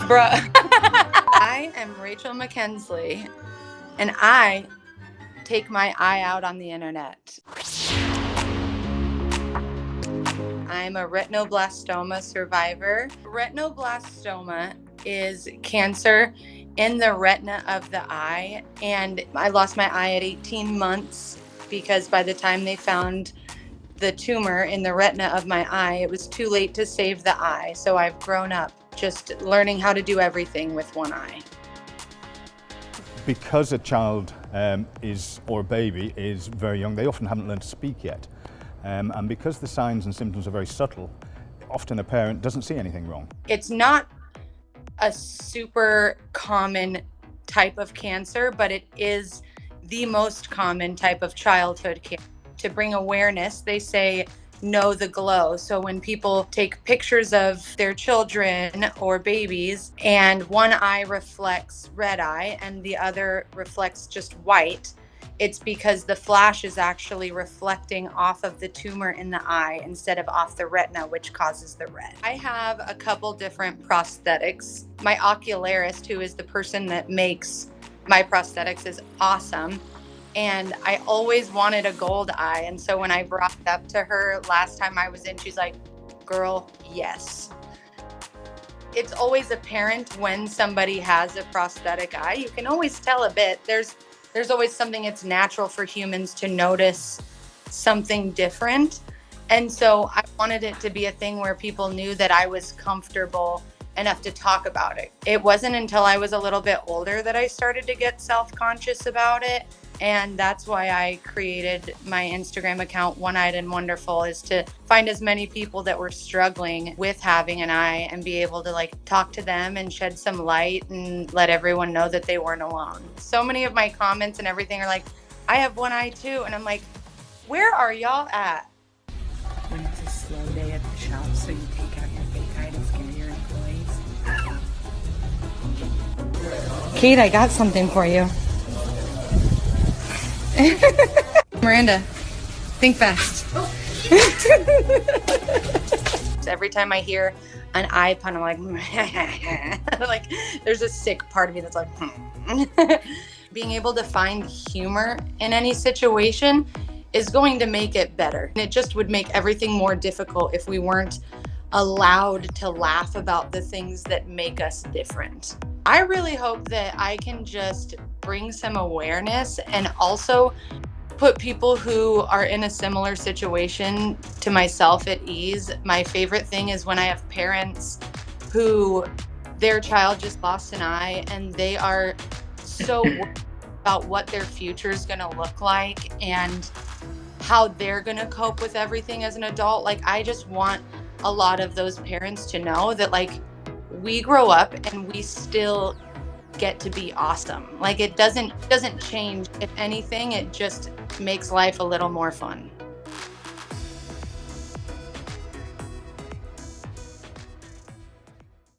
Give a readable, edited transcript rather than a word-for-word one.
Bruh. I am Rachel McKensley, and I take my eye out on the internet. I'm a retinoblastoma survivor. Retinoblastoma is cancer in the retina of the eye, and I lost my eye at 18 months because by the time they found the tumor in the retina of my eye, it was too late to save the eye. So I've grown up just learning how to do everything with one eye. Because a child or a baby is very young, they often haven't learned to speak yet. And because the signs and symptoms are very subtle, often a parent doesn't see anything wrong. It's not a super common type of cancer, but it is the most common type of childhood cancer. To bring awareness, they say, know the glow. So when people take pictures of their children or babies and one eye reflects red eye and the other reflects just white, it's because the flash is actually reflecting off of the tumor in the eye instead of off the retina, which causes the red. I have a couple different prosthetics. My ocularist, who is the person that makes my prosthetics, is awesome. And I always wanted a gold eye. And so when I brought it up to her last time I was in, she's like, girl, yes. It's always apparent when somebody has a prosthetic eye. You can always tell a bit. There's always something. It's natural for humans to notice something different. And so I wanted it to be a thing where people knew that I was comfortable enough to talk about it. It wasn't until I was a little bit older that I started to get self-conscious about it. And that's why I created my Instagram account, One Eyed and Wonderful, is to find as many people that were struggling with having an eye and be able to talk to them and shed some light and let everyone know that they weren't alone. So many of my comments and everything are like, I have one eye too. And I'm like, where are y'all at? When it's a slow day at the shop, so you take out your fake eye to scare your employees. Kate, I got something for you. Miranda, think fast. Every time I hear an eye pun, I'm like, there's a sick part of me that's like, Being able to find humor in any situation is going to make it better. And it just would make everything more difficult if we weren't allowed to laugh about the things that make us different. I really hope that I can just bring some awareness and also put people who are in a similar situation to myself at ease. My favorite thing is when I have parents who their child just lost an eye and they are so worried about what their future is going to look like and how they're going to cope with everything as an adult. I just want a lot of those parents to know that we grow up and we still get to be awesome. It doesn't change. If anything, it just makes life a little more fun.